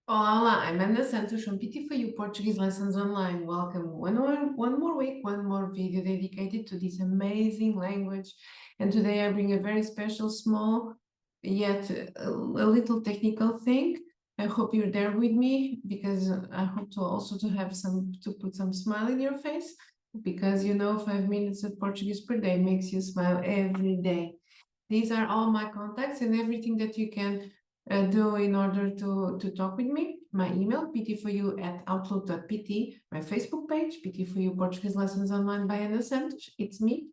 Olá, I'm Ana Santos from PT for You Portuguese Lessons Online. Welcome. One more week, one more video dedicated to this amazing language. And today I bring a very special, small, yet a little technical thing. I hope you're there with me because I hope to also to put some smile in your face because 5 minutes of Portuguese per day makes you smile every day. These are all my contacts and everything that you can do in order to talk with me. My email, pt4u@outlook.pt, my Facebook page, PT4U Portuguese Lessons Online by Ana Santos, it's me.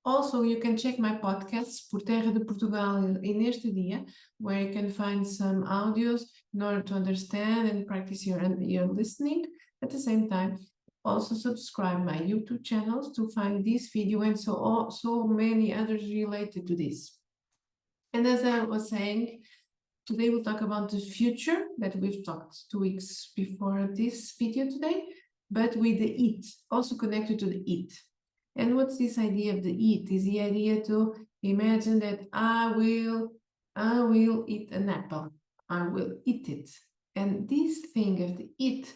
Also, you can check my podcasts, Por Terra de Portugal e Neste Dia, where you can find some audios in order to understand and practice your listening. At the same time, also subscribe my YouTube channels to find this video and so many others related to this. And as I was saying, today we'll talk about the future that we've talked 2 weeks before this video today, but with the it, also connected to the it. And what's this idea of the it? Is the idea to imagine that I will eat an apple. I will eat it. And this thing of the it,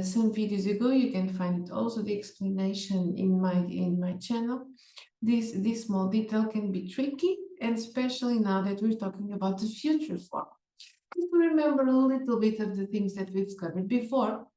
some videos ago, you can find also the explanation in my channel. This small detail can be tricky, and especially now that we're talking about the future form. Just to remember a little bit of the things that we've covered before,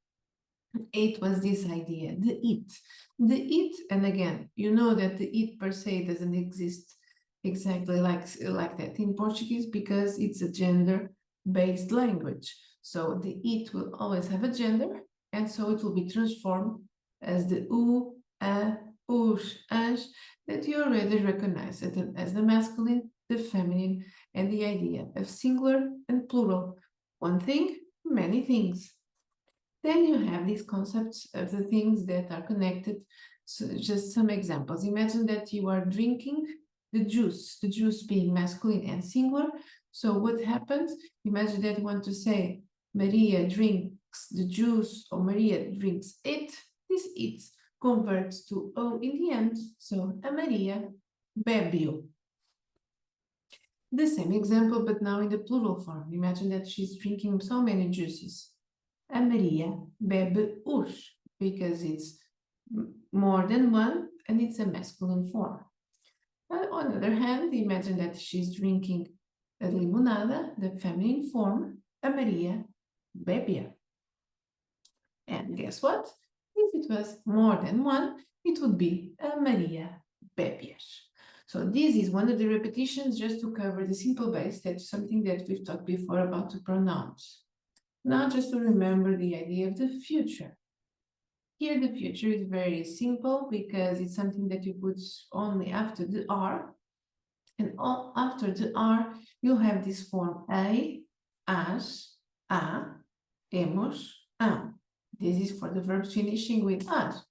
it was this idea, the it. The it, and again, you know that the it per se doesn't exist exactly like that in Portuguese because it's a gender-based language. So the it will always have a gender, and so it will be transformed as the u, a, us, as, that you already recognize it as the masculine, the feminine, and the idea of singular and plural. One thing, many things. Then you have these concepts of the things that are connected. So just some examples. Imagine that you are drinking the juice being masculine and singular. So what happens? Imagine that you want to say Maria drinks the juice or Maria drinks it. This it converts to O in the end. So a Maria bebe. The same example, but now in the plural form. Imagine that she's drinking so many juices. A Maria bebe os, because it's more than one and it's a masculine form. On the other hand, imagine that she's drinking a limonada, the feminine form, a Maria bebe. And guess what? If it was more than one, it would be a Maria bebias. So this is one of the repetitions just to cover the simple base. That's something that we've talked before about the pronouns. Now just to remember the idea of the future. Here the future is very simple because it's something that you put only after the R. And after the R, you have this form a, as, a, hemos, am. This is for the verbs finishing with as.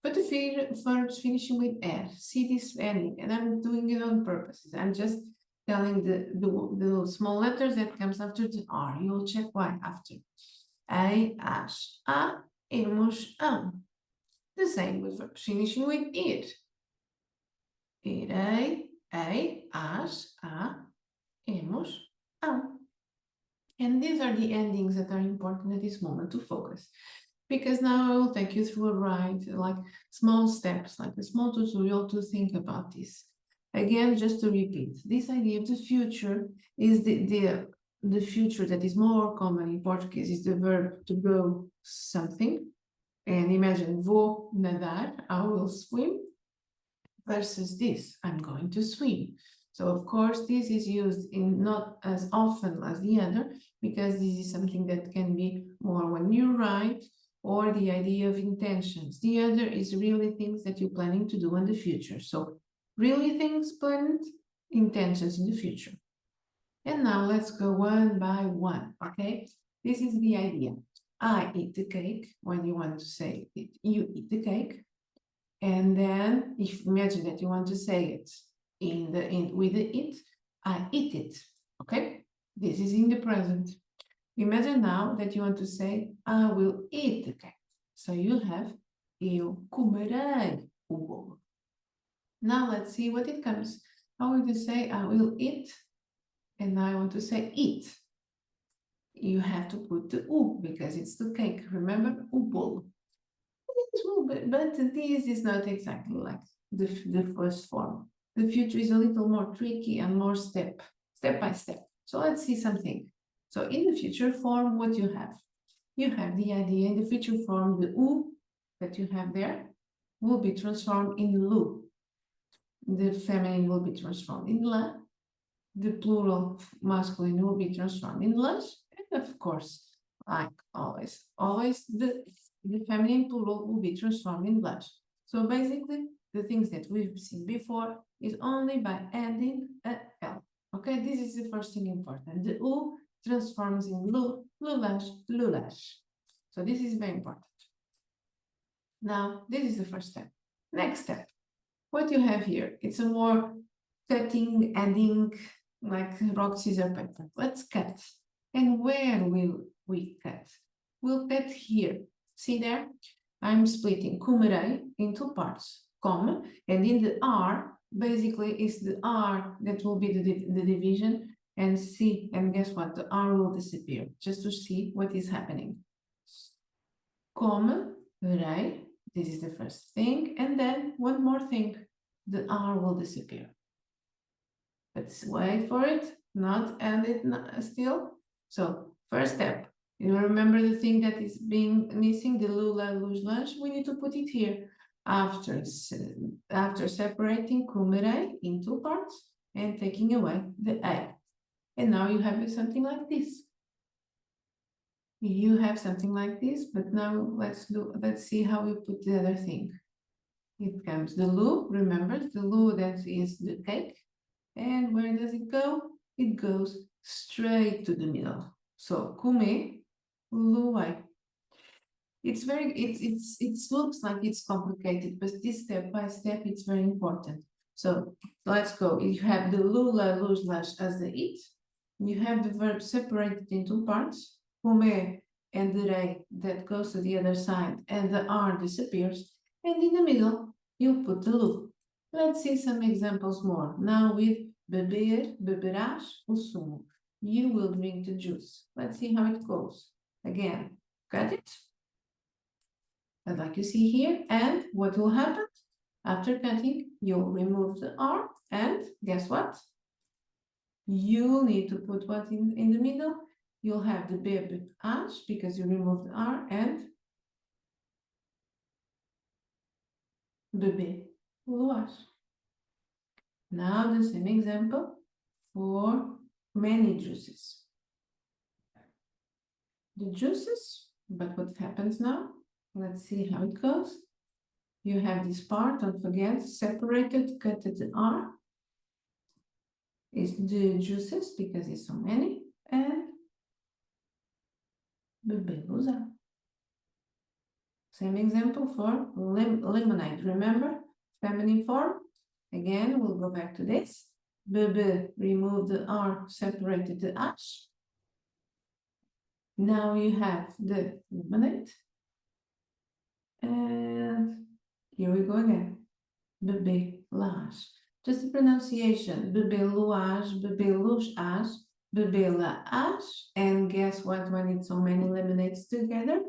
But the verbs finishing with er, see this ending, and I'm doing it on purpose. I'm just telling the small letters that comes after the R. You'll check why after. A, as, a, hemos, am. The same with verbs finishing with ir. Irei, a, as, a, hemos, am. And these are the endings that are important at this moment to focus. Because now I will take you through a ride, like small steps, like a small tutorial to think about this. Again, just to repeat, this idea of the future is the future that is more common in Portuguese is the verb to go something. And imagine, vou nadar, I will swim, versus this, I'm going to swim. So of course, this is used in not as often as the other, because this is something that can be more when you write, or the idea of intentions. The other is really things that you're planning to do in the future. So really things planned, intentions in the future. And now let's go one by one, okay? This is the idea. I eat the cake. When you want to say it, you eat the cake. And then if imagine that you want to say it with the it, I eat it, okay? This is in the present. Imagine now that you want to say, I will eat the cake. So you have, eu comerei o bolo. Now let's see what it comes. How will you say, I will eat? And now I want to say eat. you have to put the U because it's the cake. Remember, U bolo. But this is not exactly like the first form. The future is a little more tricky and more step by step. So let's see something. So in the future form, what you have? You have the idea in the future form, the U that you have there will be transformed in Lu. The feminine will be transformed in La. The plural masculine will be transformed in Las. And of course, like always the feminine plural will be transformed in Las. So basically, the things that we've seen before is only by adding a L. Okay, this is the first thing important. The U transforms in Lu, Lulash, Lulash. So this is very important. Now, this is the first step. Next step. What you have here, it's a more cutting, adding, like rock, scissor, paper. Let's cut. And where will we cut? We'll cut here. See there? I'm splitting comerei in two parts. Come, and in the R, basically is the R that will be the division, and C, and guess what? The R will disappear, just to see what is happening. Comerei, this is the first thing, and then one more thing, the R will disappear. Let's wait for it, not end it still. So first step, you remember the thing that is being missing, the lula, luge, lunch, we need to put it here. After separating kumerei in two parts and taking away the A. And now you have something like this. You have something like this, but now let's see how we put the other thing. It comes the lu, remember the lu that is the cake. And where does it go? It goes straight to the middle. So kume, luai. It looks like it's complicated, but this step by step, it's very important. So let's go. You have the lula, luz, lash as the it. You have the verb separated in two parts, kume and the rei that goes to the other side, and the r disappears. And in the middle, you put the lu. Let's see some examples more. Now with beber, beberás o sumo. You will drink the juice. Let's see how it goes. Again, cut it. But like you see here, and what will happen? After cutting, you'll remove the R, and guess what? You'll need to put what in the middle? You'll have the beberás because you removed the R, and bebê, luas. Now the same example for many juices. The juices, but what happens now? Let's see how it goes. You have this part, don't forget, separated, cut the R. Is the juices because it's so many, and bebelusa. Same example for lemonade. Remember, feminine form. Again, we'll go back to this. Bebe, remove the R, separated the H. Now you have the lemonade. And here we go again. Bebê las. Just the pronunciation. Bebê luas, bebê luz as, bebê la as. And guess what? When it's so many lemonades together,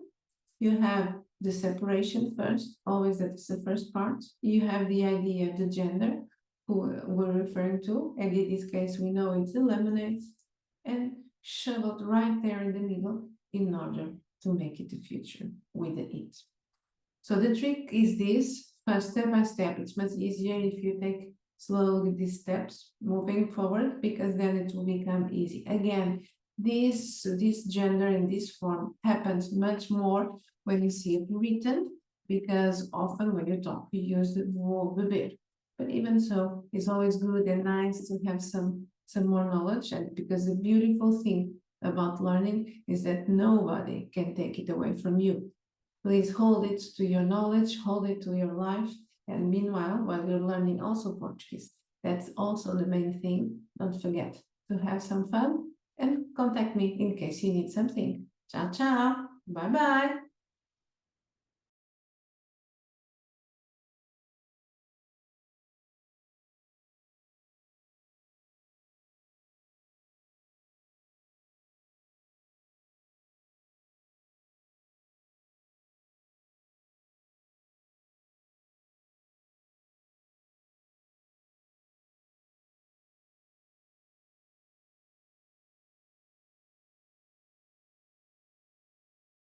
you have the separation first. Always that's the first part. You have the idea, the gender, who we're referring to. And in this case, we know it's the lemonades. And shoveled right there in the middle in order to make it the future with the it. So the trick is this, step by step. It's much easier if you take slowly these steps moving forward, because then it will become easy. Again, this gender in this form happens much more when you see it written, because often when you talk, you use the verb beber. But even so, it's always good and nice to have some more knowledge, and because the beautiful thing about learning is that nobody can take it away from you. Please hold it to your knowledge, hold it to your life. And meanwhile, while you're learning also Portuguese, that's also the main thing. Don't forget to have some fun and contact me in case you need something. Ciao, ciao. Bye-bye.